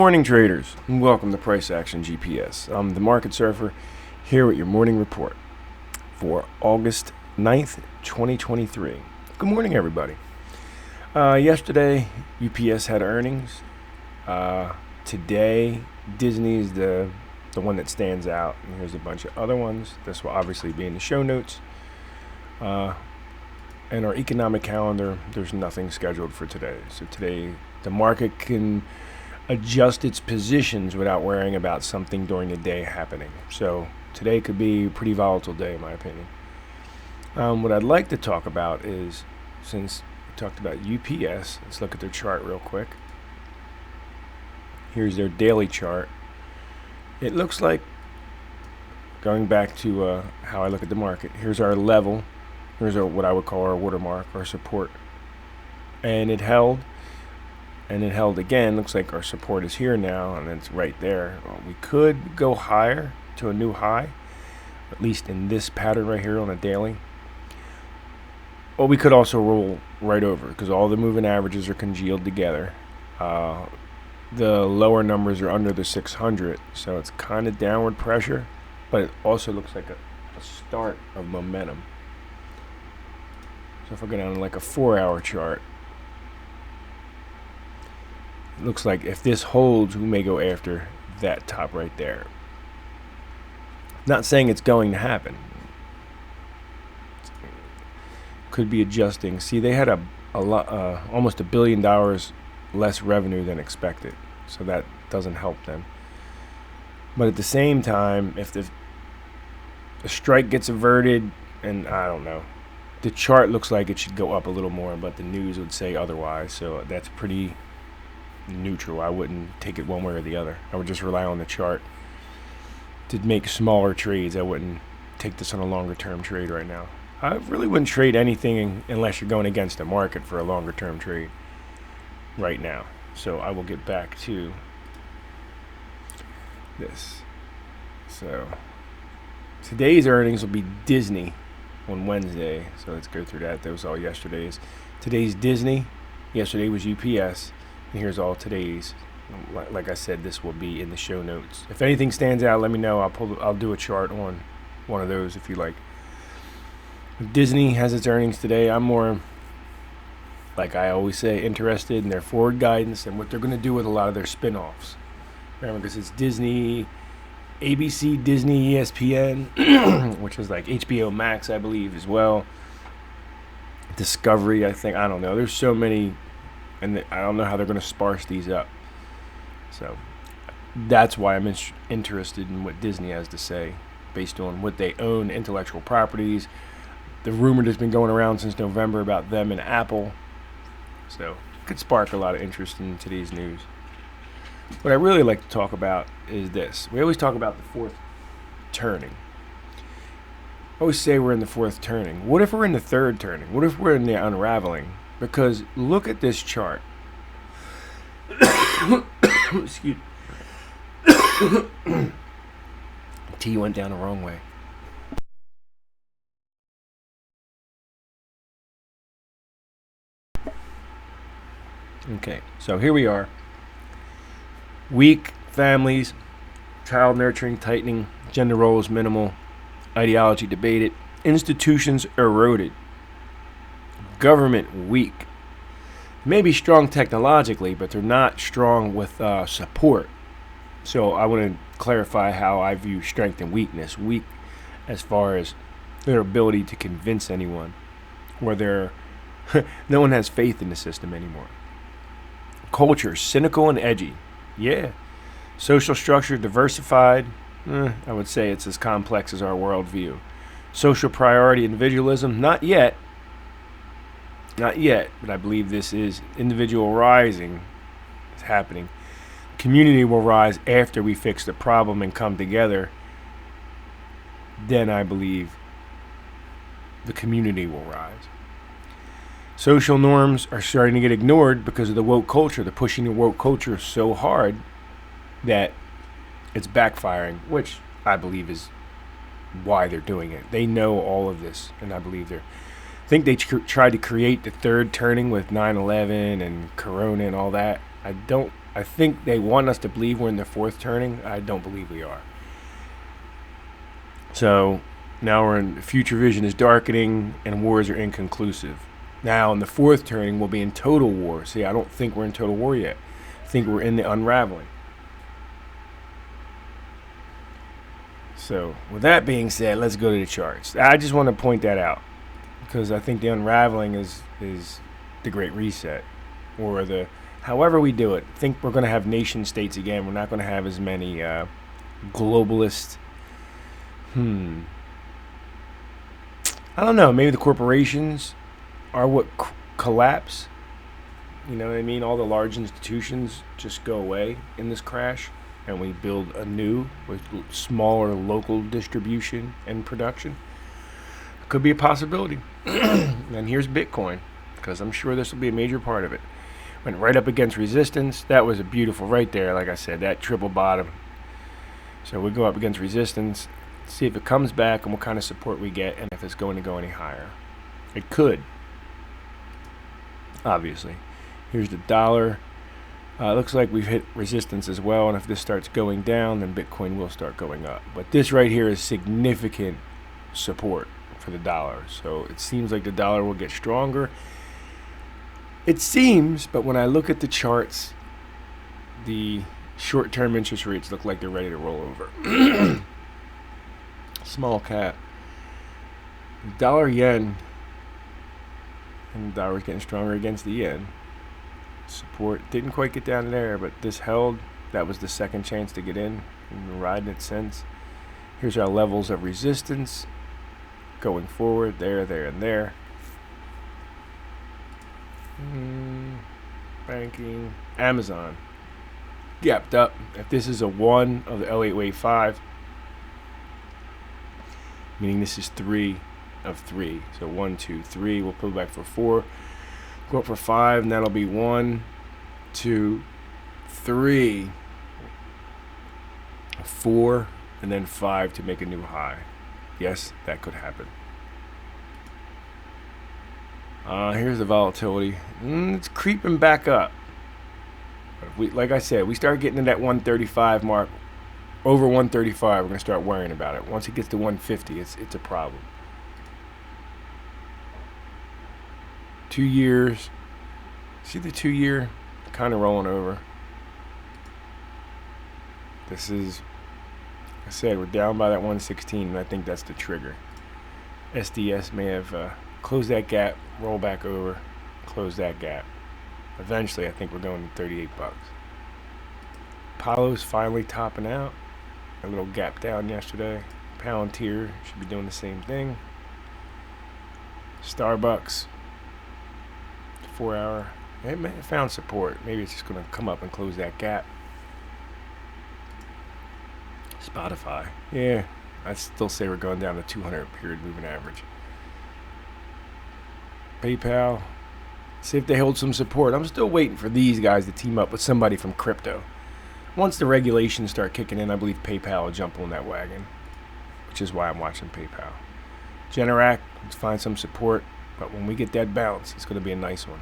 Morning traders, and welcome to Price Action GPS. I'm the Market Surfer here with your morning report for August 9th, 2023. Good morning, everybody. Yesterday, UPS had earnings. Today, Disney's the one that stands out, and here's a bunch of other ones. This will obviously be in the show notes. And our economic calendar, there's nothing scheduled for today. So today, the market can adjust its positions without worrying about something during the day happening. So today could be a pretty volatile day, in my opinion. What I'd like to talk about is, since we talked about UPS, let's look at their chart real quick. Here's their daily chart. It looks like, going back to how I look at the market, here's our level. Here's what I would call our watermark, our support. And it held. And it held again. Looks like our support is here now, and it's right there. We could go higher to a new high, at least in this pattern right here on a daily. Or we could also roll right over, because all the moving averages are congealed together. The lower numbers are under the 600, so it's kind of downward pressure, but it also looks like a start of momentum. So if I go down to like a 4-hour chart, looks like if this holds, we may go after that top right there. Not saying it's going to happen. Could be adjusting. See, they had a lot, almost $1 billion less revenue than expected, so that doesn't help them. But at the same time, if the strike gets averted, and I don't know, the chart looks like it should go up a little more, but the news would say otherwise. So that's pretty neutral. I wouldn't take it one way or the other. I would just rely on the chart to make smaller trades. I wouldn't take this on a longer term trade right now. I really wouldn't trade anything unless you're going against the market for a longer term trade right now. So I will get back to this. So today's earnings will be Disney on Wednesday. So let's go through that. That was all yesterday's. Today's Disney. Yesterday was UPS. And here's all today's. Like I said, this will be in the show notes. If anything stands out, let me know. I'll do a chart on one of those if you like. Disney has its earnings today. I'm more, like I always say, interested in their forward guidance and what they're going to do with a lot of their spin-offs. Remember, because it's Disney, ABC, Disney, ESPN, which is like HBO Max, I believe, as well. Discovery, I think. I don't know. There's so many. And I don't know how they're going to sparse these up. So that's why I'm interested in what Disney has to say, based on what they own, intellectual properties, the rumor that's been going around since November about them and Apple. So it could spark a lot of interest in today's news. What I really like to talk about is this. We always talk about the fourth turning. I always say we're in the fourth turning. What if we're in the third turning? What if we're in the unraveling? Because look at this chart. Excuse me. T went down the wrong way. Okay, so here we are. Weak families, child nurturing tightening, gender roles minimal, ideology debated, institutions eroded. Government weak. May be strong technologically, but they're not strong with support. So I want to clarify how I view strength and weakness. Weak as far as their ability to convince anyone, or no one has faith in the system anymore. Culture cynical and edgy. Yeah. Social structure diversified. I would say it's as complex as our worldview. Social priority individualism. Not yet, but I believe this is individual rising. It's happening. Community will rise after we fix the problem and come together. Then I believe the community will rise. Social norms are starting to get ignored because of the woke culture. They're pushing the woke culture so hard that it's backfiring, which I believe is why they're doing it. They know all of this, and I believe I think they tried to create the third turning with 9/11 and Corona and all that. I don't I think they want us to believe we're in the fourth turning. I don't believe we are. So now we're in future vision is darkening and wars are inconclusive. Now in the fourth turning, we'll be in total war. See, I don't think we're in total war yet. I think we're in the unraveling. So with that being said, let's go to the charts. I just want to point that out because I think the unraveling is the Great Reset, or the however we do it. I think we're going to have nation states again. We're not going to have as many globalist. I don't know. Maybe the corporations are what collapse. You know what I mean? All the large institutions just go away in this crash, and we build anew with smaller local distribution and production. Could be a possibility. And here's Bitcoin, because I'm sure this will be a major part of it. Went right up against resistance. That was a beautiful right there. Like I said, that triple bottom. So we go up against resistance, see if it comes back and what kind of support we get, and if it's going to go any higher. It could, obviously. Here's the dollar. Looks like we've hit resistance as well, and if this starts going down, then Bitcoin will start going up. But this right here is significant support for the dollar. So it seems like the dollar will get stronger. It seems, but when I look at the charts, the short-term interest rates look like they're ready to roll over. Small cap. Dollar yen, and the dollar's getting stronger against the yen. Support didn't quite get down there, but this held. That was the second chance to get in, and we're riding it since. Here's our levels of resistance going forward, there, and there. Banking. Amazon gapped up. If this is a 1 of the L8 wave 5, meaning this is 3 of 3. So 1, 2, 3. We'll pull back for 4. Go up for 5, and that'll be 1, 2, 3, 4, and then 5 to make a new high. Yes, that could happen. Here's the volatility. It's creeping back up. But if we, like I said, we start getting to that 135 mark, over 135, we're going to start worrying about it. Once it gets to 150, it's a problem. 2 years. See the 2 year kind of rolling over. This is, like I said, we're down by that 116, and I think that's the trigger. SDS may have closed that gap, roll back over, close that gap. Eventually, I think we're going to 38 bucks. Apollo's finally topping out. A little gap down yesterday. Palantir should be doing the same thing. Starbucks, 4 hour. It found support. Maybe it's just going to come up and close that gap. Spotify. Yeah, I still say we're going down to 200 period moving average. PayPal. See if they hold some support. I'm still waiting for these guys to team up with somebody from crypto. Once the regulations start kicking in, I believe PayPal will jump on that wagon, which is why I'm watching PayPal. Generac, let's find some support, but when we get that bounce, it's going to be a nice one.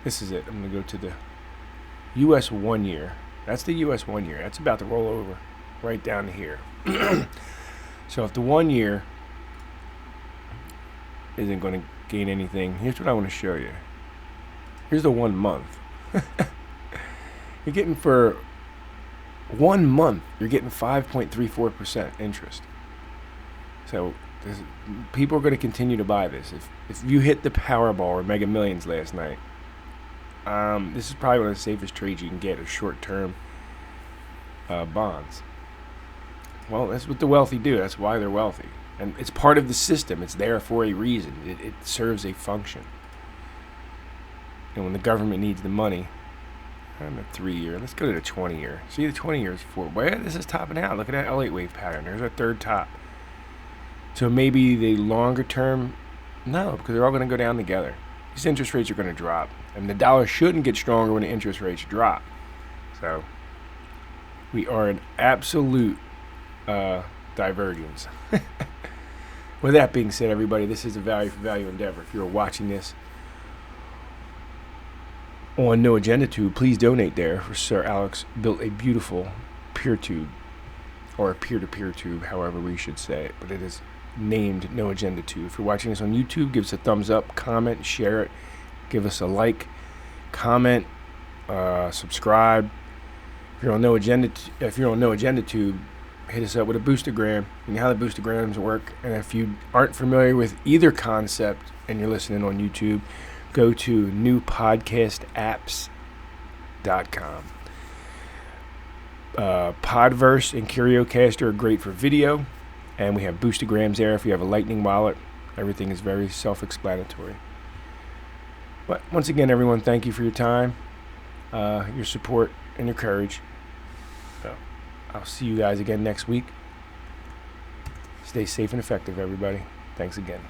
This is it. I'm going to go to the U.S. 1 year. That's the U.S. 1 year. That's about to roll over right down to here. So if the 1 year isn't going to gain anything, here's what I want to show you. Here's the 1 month. You're getting for 1 month, you're getting 5.34% interest. So people are going to continue to buy this. If you hit the Powerball or Mega Millions last night, this is probably one of the safest trades you can get of short-term bonds. Well, that's what the wealthy do. That's why they're wealthy. And it's part of the system. It's there for a reason. It serves a function. And when the government needs the money, I'm a 3 year. Let's go to the 20 year. See, the 20 years for where this is topping out. Look at that L8 wave pattern. There's our third top. So maybe the longer term, no, because they're all going to go down together. These interest rates are going to drop. And the dollar shouldn't get stronger when the interest rates drop. So we are in absolute divergence. With that being said, everybody, this is a value for value endeavor. If you're watching this on No Agenda Tube, please donate there. For Sir Alex built a beautiful peer tube, or a peer-to-peer tube, however we should say it, but it is named No Agenda Tube. If you're watching this on YouTube, give us a thumbs up, comment, share it, give us a like, comment, subscribe. If you're on No Agenda Tube, hit us up with a boostergram. You know how the boostergrams work. And if you aren't familiar with either concept and you're listening on YouTube, go to newpodcastapps.com. Podverse and CurioCaster are great for video, and we have boostergrams there. If you have a Lightning wallet, everything is very self-explanatory. But once again, everyone, thank you for your time, your support, and your courage. I'll see you guys again next week. Stay safe and effective, everybody. Thanks again.